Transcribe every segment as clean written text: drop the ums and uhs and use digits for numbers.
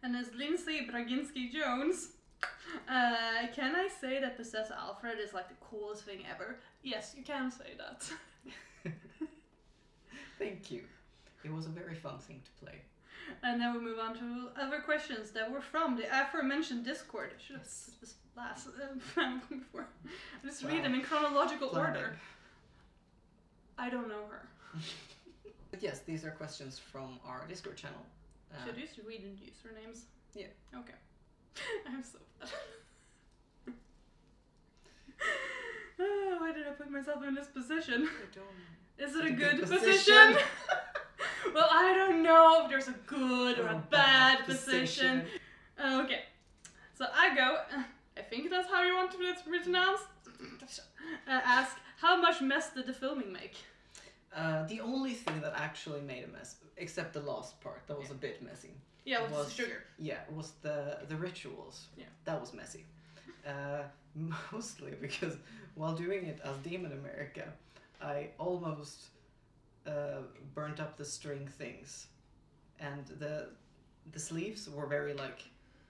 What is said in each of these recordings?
And as Lindsay Braginski-Jones, can I say that Possess Alfred is like the coolest thing ever? Yes, you can say that. Thank you. It was a very fun thing to play. And then we move on to other questions that were from the aforementioned Discord. I should have put this last before. Just read them in chronological order. I don't know her. But yes, these are questions from our Discord channel. Should you read and usernames? Yeah. Okay. I'm so bad. Why did I put myself in this position? I don't. Is it a good position? Well, I don't know if there's a good or a bad position. Okay. So I go, I think that's how you want to be pronounced. Ask, how much mess did the filming make? The only thing that actually made a mess, except the last part, that was a bit messy. Yeah, was the sugar. Yeah, was the rituals. Yeah. That was messy. Mostly because while doing it as Demon America, I almost burnt up the string things. And the sleeves were very like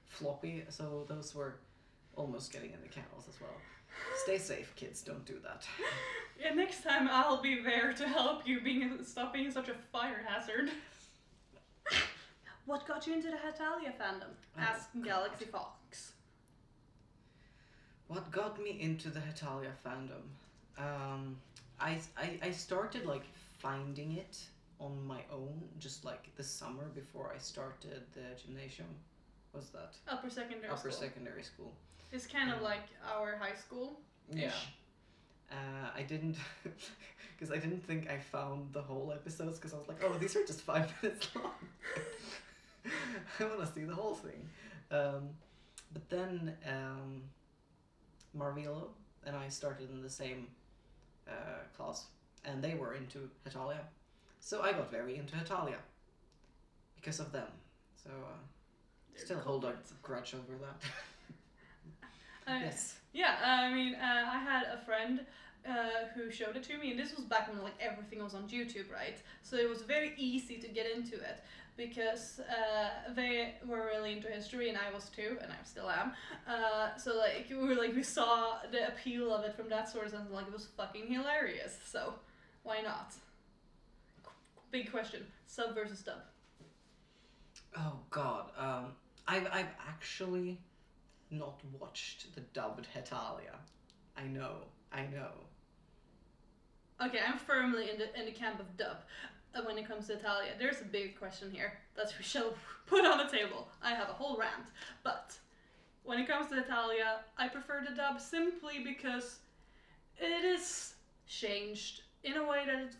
floppy, so those were almost getting in the candles as well. Stay safe, kids, don't do that. Yeah, next time I'll be there to help you stop being such a fire hazard. What got you into the Hetalia fandom? Ask Galaxy Fox. What got me into the Hetalia fandom? I started like finding it on my own, just like the summer before I started the gymnasium. What's that? Upper secondary school. It's kind of like our high school. Yeah. I didn't, because I didn't think I found the whole episodes, because I was like, oh, these are just 5 minutes long. I want to see the whole thing. But then Marvilo and I started in the same class, and they were into Hetalia. So I got very into Hetalia because of them. So still hold a grudge over that. Yes. Yeah, I mean, I had a friend who showed it to me, and this was back when like everything was on YouTube, right? So it was very easy to get into it because they were really into history, and I was too, and I still am. So like we saw the appeal of it from that source, and like it was fucking hilarious. So why not? Big question: sub versus dub. Oh God, I've actually not watched the dubbed Hetalia. I know. Okay, I'm firmly in the camp of dub when it comes to Hetalia. There's a big question here that we shall put on the table. I have a whole rant, but when it comes to Hetalia, I prefer the dub simply because it is changed in a way that it's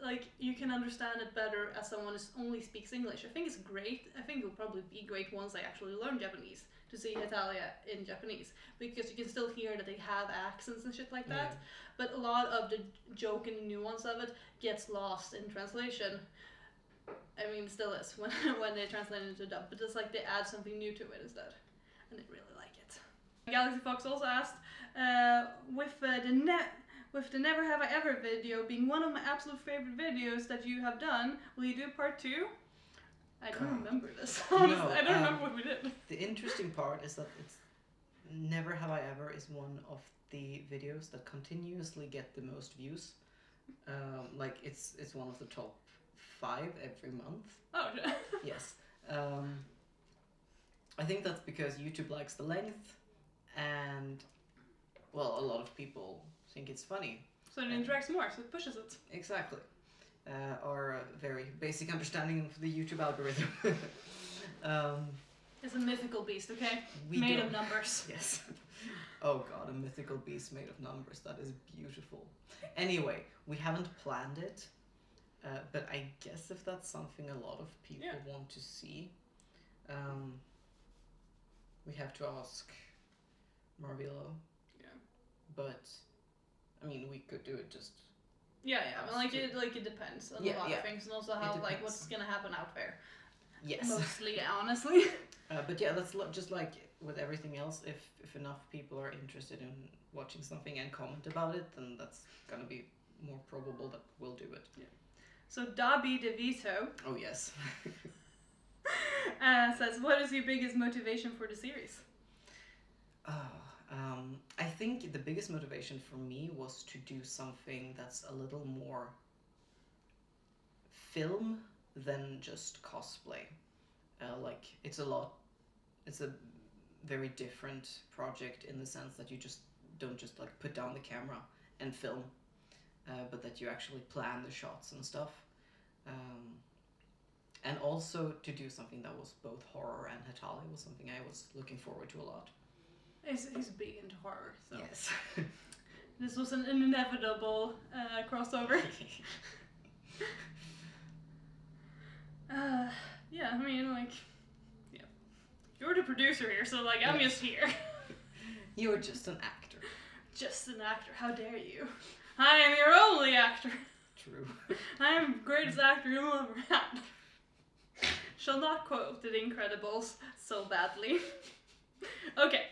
like you can understand it better as someone who only speaks English. I think it's great. I think it'll probably be great once I actually learn Japanese to see Hetalia in Japanese, because you can still hear that they have accents and shit like that. Yeah. But a lot of the joke and the nuance of it gets lost in translation. I mean, it still is when they translate it into dub, but it's like they add something new to it instead, and I really like it. Galaxy Fox also asked, with the Never Have I Ever video being one of my absolute favorite videos that you have done, will you do part 2? I don't remember this. Honestly, no, I don't remember what we did. The interesting part is that it's Never Have I Ever is one of the videos that continuously get the most views. Like it's one of the top 5 every month. Oh, yeah. Yes. I think that's because YouTube likes the length, and well, a lot of people think it's funny. So it interacts more, so it pushes it. Exactly. Or a very basic understanding of the YouTube algorithm. It's a mythical beast, okay? Made of numbers. Yes. Oh God, a mythical beast made of numbers. That is beautiful. Anyway, we haven't planned it, but I guess if that's something a lot of people want to see, we have to ask Marvilo. Yeah. But I mean, we could do it just. Yeah. I mean, it depends on a lot of things, and also how like what's gonna happen out there. Yes. Mostly, honestly. But yeah, that's just like with everything else. If enough people are interested in watching something and comment about it, then that's gonna be more probable that we'll do it. Yeah. So Dabi DeVito. Oh yes. Says, what is your biggest motivation for the series? I think the biggest motivation for me was to do something that's a little more film than just cosplay. Like, it's a very different project in the sense that you just don't just like put down the camera and film, but that you actually plan the shots and stuff. And also to do something that was both horror and Hetalia was something I was looking forward to a lot. He's big into horror, so Yes. this was an inevitable crossover. Yeah, I mean, like, yeah, you're the producer here, so like I'm just here. You're just an actor. Just an actor. How dare you? I am your only actor. True. I am the greatest actor you'll ever had. Shall not quote The Incredibles so badly. Okay.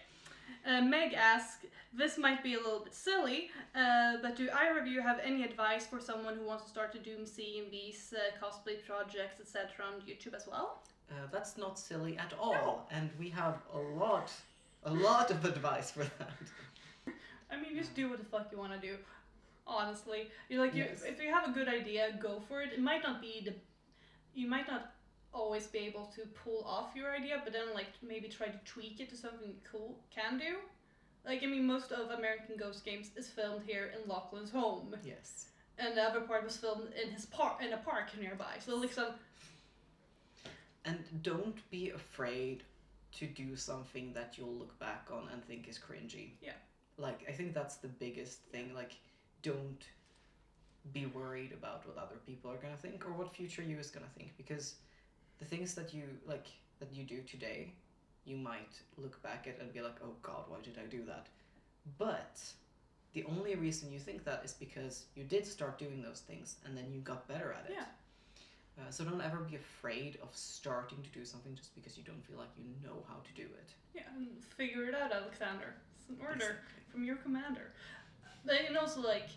Meg asks, this might be a little bit silly, but do either of you have any advice for someone who wants to start to do CMVs, cosplay projects, etc. on YouTube as well? That's not silly at all, No. and we have a lot of advice for that. I mean, just do what the fuck you want to do. Honestly, Yes. if you have a good idea, go for it. It might not be you might not always be able to pull off your idea, but then like maybe try to tweak it to something cool can do. Like, I mean, most of American Ghost Games is filmed here in Lachlan's home, Yes. and the other part was filmed in a park nearby. So like And don't be afraid to do something that you'll look back on and think is cringy. Yeah. Like, I think that's the biggest thing. Like, don't be worried about what other people are gonna think or what future you is gonna think, because the things that you do today, you might look back at and be like, oh god, why did I do that? But the only reason you think that is because you did start doing those things and then you got better at it. Yeah. So don't ever be afraid of starting to do something just because you don't feel like you know how to do it. Yeah, and figure it out, Alexander. It's an order Exactly. from your commander. But and also like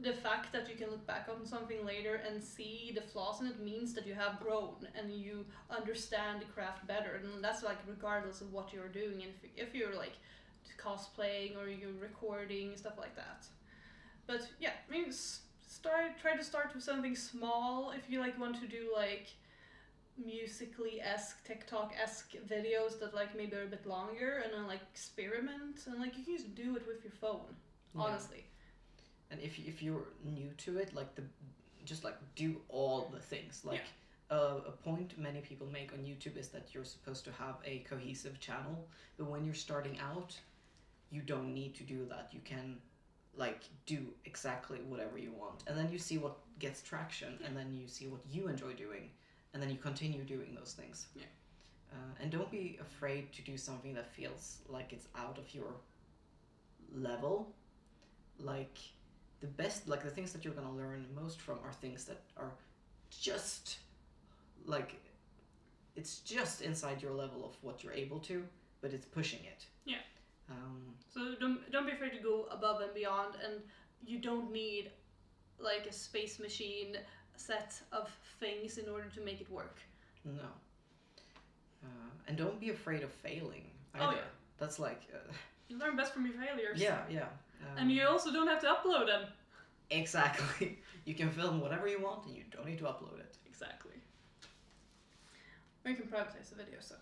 the fact that you can look back on something later and see the flaws in it means that you have grown and you understand the craft better, and that's like regardless of what you're doing, and if you're like cosplaying or you're recording stuff like that. But yeah, I mean, try to start with something small. If you like want to do like musically-esque, TikTok-esque videos that like maybe are a bit longer, and then like experiment, and like you can just do it with your phone. Honestly. And if you're new to it, like just like do all the things. Like a point many people make on YouTube is that you're supposed to have a cohesive channel, but when you're starting out, you don't need to do that. You can like do exactly whatever you want, and then you see what gets traction, and then you see what you enjoy doing, and then you continue doing those things. Yeah. And don't be afraid to do something that feels like it's out of your level. Like the things that you're gonna learn most from are things that are just like it's just inside your level of what you're able to, but it's pushing it. Yeah. So don't be afraid to go above and beyond, and you don't need like a space machine set of things in order to make it work. No. And don't be afraid of failing either. Oh yeah. That's like You learn best from your failures. yeah. And you also don't have to upload them. Exactly. You can film whatever you want and you don't need to upload it. Exactly. Or you can privatize the video, so.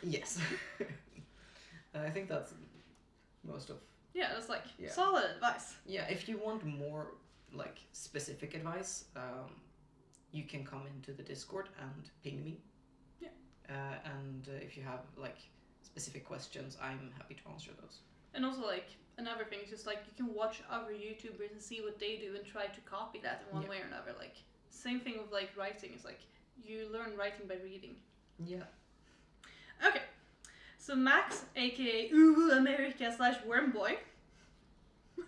Yes. I think that's most of... Yeah, that's like Yeah. solid advice. Yeah, if you want more like specific advice, you can come into the Discord and ping me. Yeah. And if you have like specific questions, I'm happy to answer those. And also like another thing is just like you can watch other YouTubers and see what they do and try to copy that in one way or another. Like same thing with like writing. It's like you learn writing by reading. Yeah. Okay. So Max, aka Ooh America /Wormboy.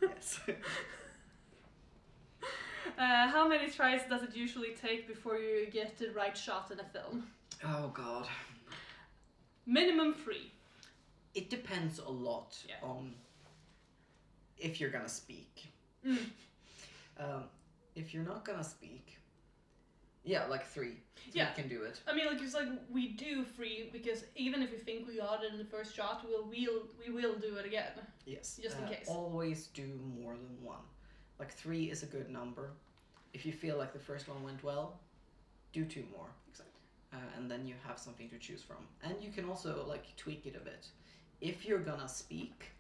Yes. How many tries does it usually take before you get the right shot in a film? Oh god. Minimum 3. It depends a lot on if you're gonna speak. If you're not gonna speak, Yeah, like 3. Yeah. We can do it. I mean, like, it's like we do 3 because even if we think we got it in the first shot, we will do it again. Yes. Just in case. Always do more than 1. Like 3 is a good number. If you feel like the first one went well, do 2 more. Exactly. And then you have something to choose from. And you can also like tweak it a bit. If you're gonna speak,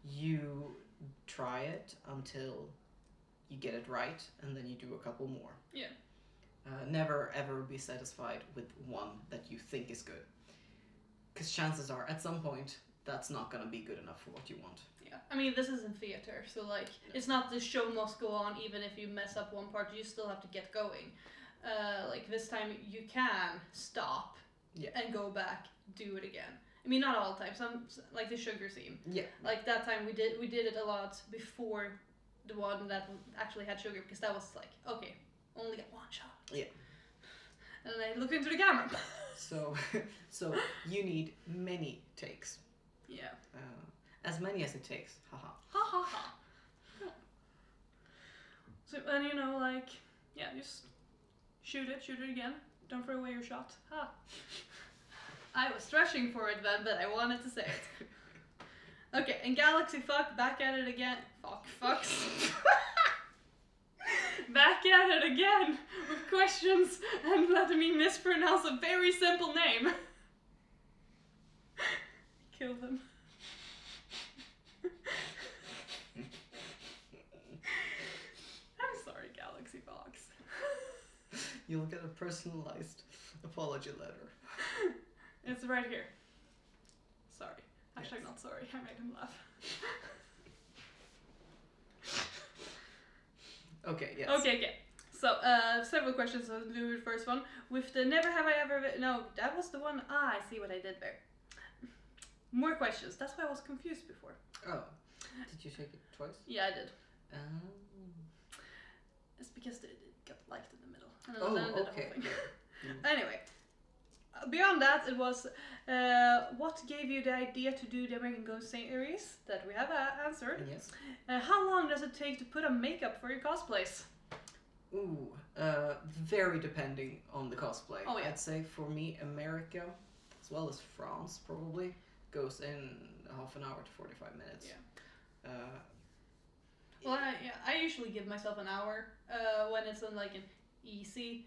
you try it until you get it right, and then you do a couple more. Yeah. Never ever be satisfied with 1 that you think is good. Because chances are, at some point, that's not gonna be good enough for what you want. Yeah. I mean, this is in theater, so like, it's not the show must go on even if you mess up one part, you still have to get going. Like this time you can stop and go back, do it again. I mean, not all the time. Some, like the sugar scene. Yeah. Like that time we did it a lot before the one that actually had sugar, because that was like, okay, only get 1 shot. Yeah. And then I looked into the camera. So you need many takes. Yeah. As many as it takes. Haha. Ha ha ha. So, and you know, like, yeah, just shoot it again. Don't throw away your shot. Ha. I was stretching for it then, but I wanted to say it. Okay, and Galaxy Fuck, back at it again. Fucks. Back at it again with questions and letting me mispronounce a very simple name. Kill them. I'm sorry, Galaxy Fox. You'll get a personalized apology letter. It's right here. Sorry. Hashtag Yes. not sorry. I made him laugh. Okay, yes. Okay. So, several questions. I'll do the first one. With the never have I ever... No, that was the one. I see what I did there. More questions. That's why I was confused before. Oh. Did you take it twice? Yeah, I did. It's because it got liked in the middle. And then did the whole thing. Anyway. Beyond that, it was what gave you the idea to do the American Ghost series that we have answered. Yes. How long does it take to put on makeup for your cosplays? Ooh, very depending on the cosplay. Oh, yeah. I'd say for me, America, as well as France, probably goes in half an hour to 45 minutes. Yeah. Well, I usually give myself an hour when it's in like an easy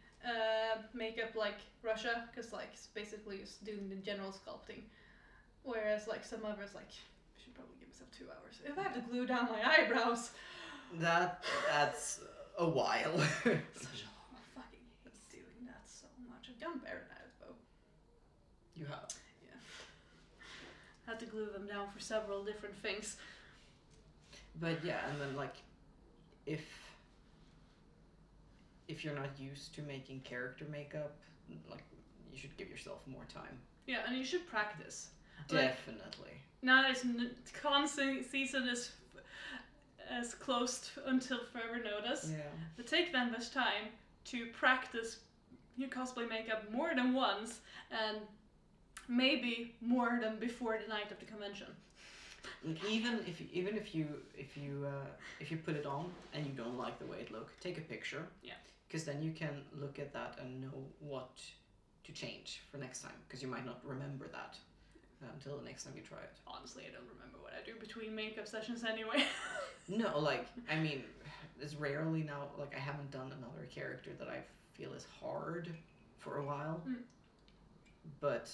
makeup like Russia, because like it's basically just doing the general sculpting, whereas like some others like I should probably give myself 2 hours if I have to glue down my eyebrows. That's a while. Such a I fucking hate doing that so much. I've done better at it though. You have. Yeah. Had to glue them down for several different things. But yeah, and then like if you're not used to making character makeup, like you should give yourself more time. Yeah, and you should practice. Definitely. Now it's constant season is closed until further notice. Yeah. But take that much time to practice your cosplay makeup more than once, and maybe more than before the night of the convention. Even if you put it on and you don't like the way it looks, take a picture. Yeah. Because then you can look at that and know what to change for next time. Because you might not remember that until the next time you try it. Honestly, I don't remember what I do between makeup sessions anyway. No, like I mean, it's rarely now. Like I haven't done another character that I feel is hard for a while. But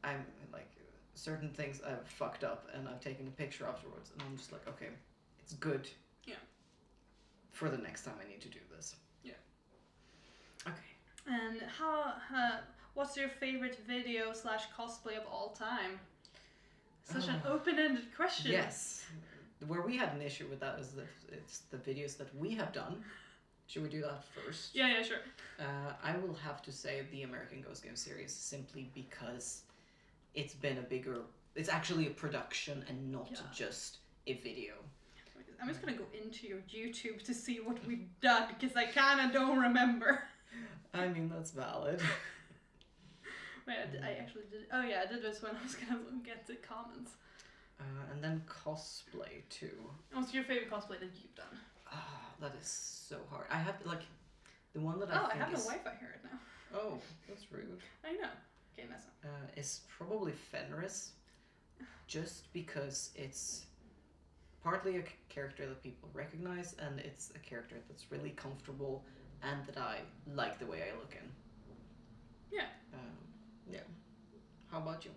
I'm like certain things I've fucked up and I've taken a picture afterwards and I'm just like, okay, it's good. Yeah. For the next time I need to do this. Yeah. Okay. And what's your favorite video / cosplay of all time? Such an open-ended question. Yes. Where we had an issue with that is that it's the videos that we have done. Should we do that first? Yeah, sure. I will have to say the American Ghost Game series simply because it's been it's actually a production and not just a video. I'm just gonna go into your YouTube to see what we've done because I kinda don't remember. I mean, that's valid. Wait, I actually did. Oh yeah, I did this when I was gonna look at the comments. And then cosplay too. What's your favorite cosplay that you've done? That is so hard. I have like The one that Oh, I think have no is... Wi-Fi here right now. Oh, that's rude. I know. Okay, mess up. Is probably Fenris, just because it's partly a character that people recognize, and it's a character that's really comfortable, and that I like the way I look in. Yeah. Yeah. How about you?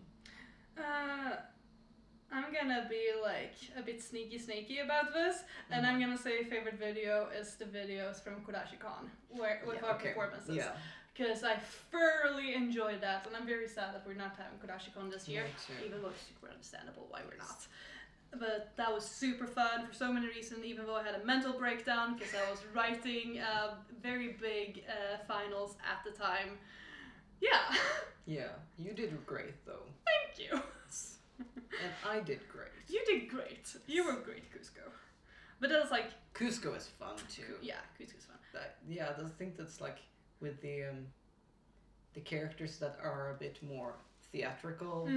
I'm gonna be like a bit sneaky about this, and I'm gonna say favorite video is the videos from KodashiCon with our performances. Yeah. Because I thoroughly enjoyed that, and I'm very sad that we're not having KodashiCon this year, even though it's super understandable why we're not. But that was super fun for so many reasons, even though I had a mental breakdown because I was writing very big finals at the time. Yeah. Yeah, you did great though. Thank you. And I did great. You did great. You were great, Cusco. But that was like... Cusco is fun too. Yeah, Cusco's fun. The thing that's like with the characters that are a bit more theatrical,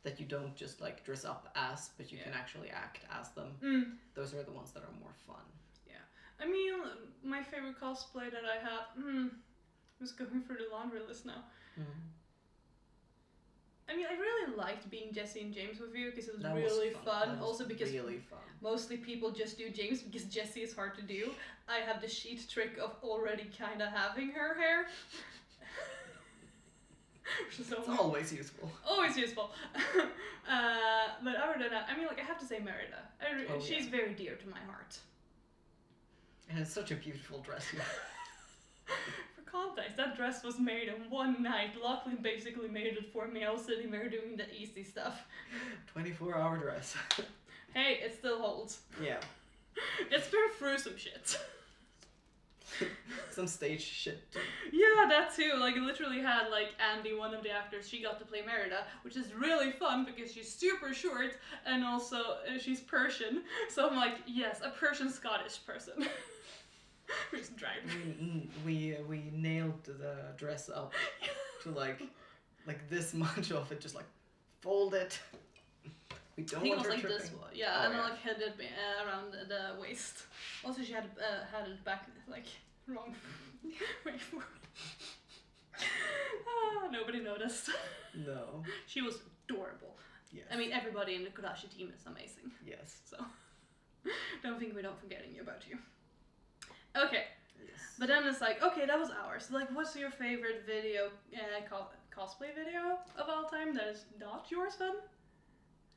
that you don't just like dress up as, but you can actually act as them. Those are the ones that are more fun. Yeah. I mean, my favorite cosplay that I have... I was going through the laundry list now. I mean, I really liked being Jesse and James with you because it was really fun. Also because really fun. Mostly people just do James because Jesse is hard to do. I have the sheet trick of already kind of having her hair. Which is always useful. Always useful. But other than that, I mean, like, I have to say Merida. She's very dear to my heart. And it's such a beautiful dress. For context, that dress was made in one night. Lachlan basically made it for me. I was sitting there doing the easy stuff. 24-hour dress. Hey, it still holds. Yeah. It's been through some shit. Some stage shit. Yeah, that too. Like, I literally had, like, Andy, one of the actors, she got to play Merida, which is really fun because she's super short and also she's Persian. So I'm like, yes, a Persian Scottish person. Who's dragged. We nailed the dress up to like this much of it, just like fold it. We don't want her like tripping. this one, yeah, and then like headed around the waist. Also, she had it back like wrong way forward. Nobody noticed. No. She was adorable. Yes. I mean, everybody in the Kodashi team is amazing. Yes. So, don't think we don't forgetting about you. Okay. Yes. But then it's like, okay, that was ours. So, like, what's your favorite video, cosplay video of all time that is not yours then?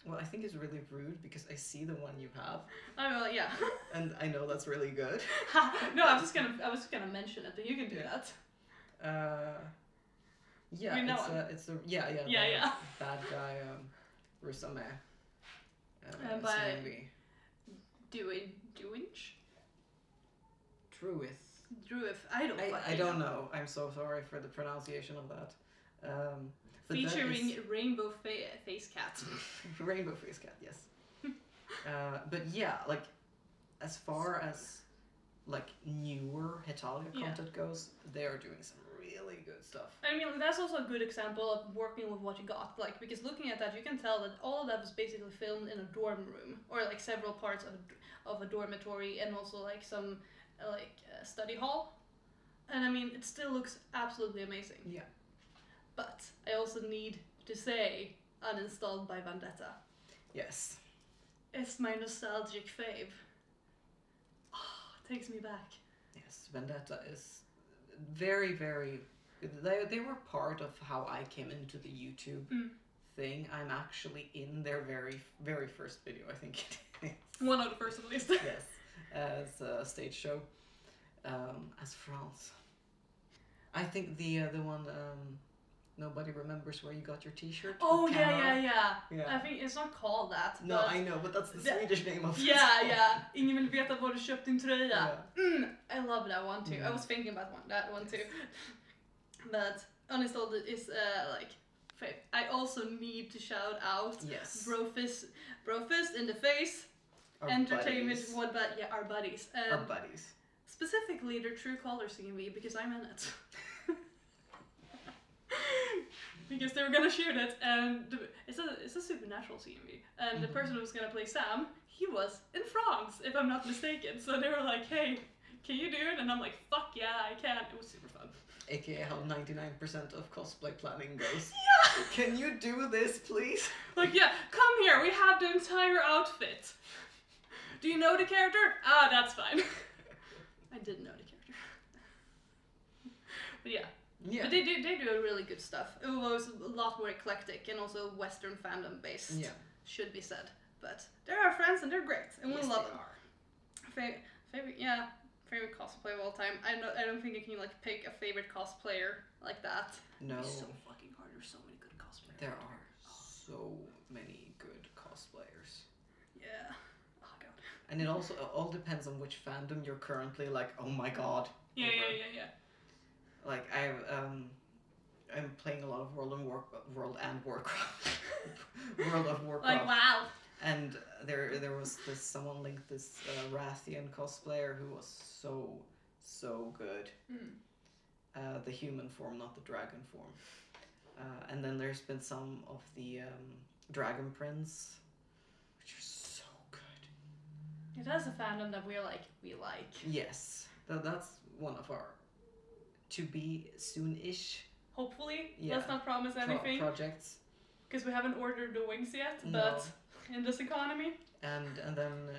Well, I think it's really rude because I see the one you have. Oh, well, yeah. And I know that's really good. No, I was just gonna mention it, but you can do that. Yeah, you know it's a bad guy, Rusame. By Duinch? Druith. I don't know. I'm so sorry for the pronunciation of that. But featuring Rainbow Face Cat. Rainbow Face Cat, yes. But yeah, like as far as like newer Hetalia content goes, they are doing some really good stuff. I mean, that's also a good example of working with what you got. Like, because looking at that, you can tell that all of that was basically filmed in a dorm room, or like several parts of a dormitory, and also like some study hall. And I mean, it still looks absolutely amazing. Yeah. But I also need to say, uninstalled by Vendetta. Yes. It's my nostalgic fave. Takes me back. Yes, Vendetta is very, very... They were part of how I came into the YouTube thing. I'm actually in their very, very first video, I think it is. One of the first, at least. Yes, as a stage show. As France. I think the one... Nobody remembers where you got your t-shirt. Oh, yeah. I think it's not called that. No, I know, but that's the Swedish name of it. Yeah. Ingen vill veta var du köpt din tröja. I love that one too. I was thinking about that one too. But uninstalled is I also need to shout out Brofist in the face. Our Entertainment buddies. Our buddies. Our buddies. Specifically their True Colors CMV because I'm in it. Because they were gonna shoot it, and it's a supernatural CMV, and the person who was gonna play Sam, he was in France, if I'm not mistaken. So they were like, "Hey, can you do it? And I'm like, fuck yeah, I can. It was super fun. AKA how 99% of cosplay planning goes. Yeah! Can you do this, please? Like, yeah, come here, we have the entire outfit. Do you know the character? Ah, that's fine. I didn't know the character. But yeah. Yeah. But they do really good stuff. It was a lot more eclectic and also Western fandom based, Yeah. should be said. But they're our friends and they're great, and Yes, we love they them. are. Favorite cosplay of all time. I don't think I can like pick a favorite cosplayer like that. No. It's so fucking hard. There's so many good cosplayers. There are so many good cosplayers. Yeah. Oh god. And it also all depends on which fandom you're currently like, oh my god. Yeah. Like I'm playing a lot of World of Warcraft. World of Warcraft. Like wow. And there was someone linked this Rathian cosplayer who was so good. The human form, not the dragon form. And then there's been some of the Dragon Prince, which are so good. It has a fandom that we like. Yes, that's one of our to be soon-ish. Hopefully, Yeah. let's not promise anything. Projects. Because we haven't ordered the wings yet, No. but in this economy. And then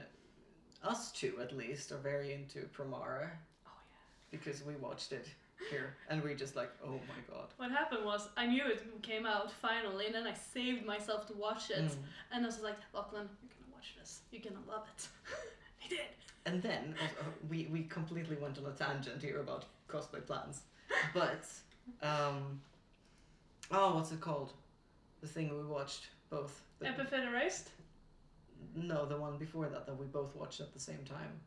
us two at least are very into Promare. Oh yeah. Because we watched it here and we just like, oh my god. What happened was I knew it came out finally, and then I saved myself to watch it, and I was like, Lachlan, you're gonna watch this. You're gonna love it. He did. And then we completely went on a tangent here about cosplay plans, but what's it called? The thing we watched both. Epiphenerist? No, the one before that we both watched at the same time,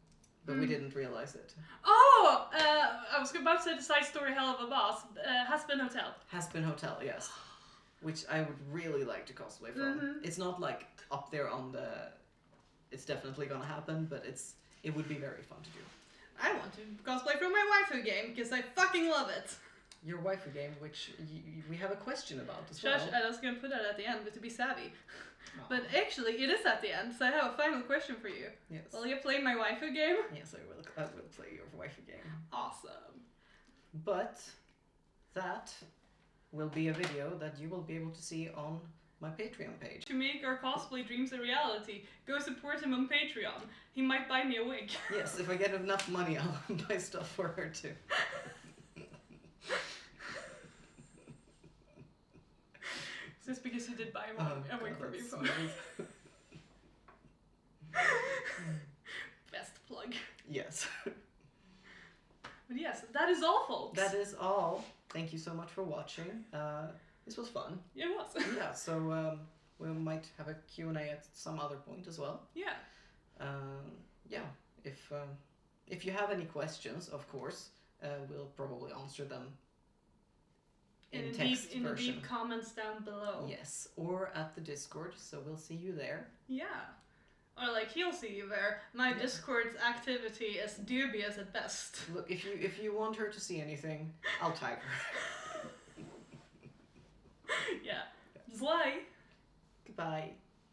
but we didn't realize it. Oh, I was about to say the side story Hell of a Boss. Has Been Hotel. Has Been Hotel, yes. Which I would really like to cosplay from. It's not like up there on the. It's definitely gonna happen, but it would be very fun to do. I want to cosplay from my waifu game because I fucking love it. Your waifu game, which we have a question about as Shush, well. I was gonna put that at the end, but to be savvy. Oh. But actually, it is at the end, so I have a final question for you. Yes. Will you play my waifu game? Yes, I will. I will play your waifu game. Awesome. But that will be a video that you will be able to see on my Patreon page. To make our cosplay dreams a reality, go support him on Patreon. He might buy me a wig. Yes, if I get enough money, I'll buy stuff for her too. Just because he did buy a wig for me. Best plug. Yes. But yes, that is all, folks. That is all. Thank you so much for watching. This was fun. It was. Yeah, so we might have a Q&A at some other point as well. Yeah. Yeah, if you have any questions, of course, we'll probably answer them in text in the version. deep comments down below. Yes, or at the Discord, so we'll see you there. Yeah. Or like he'll see you there. My Discord's activity is dubious at best. Look, if you want her to see anything, I'll tag her. Yeah. Zly. Goodbye.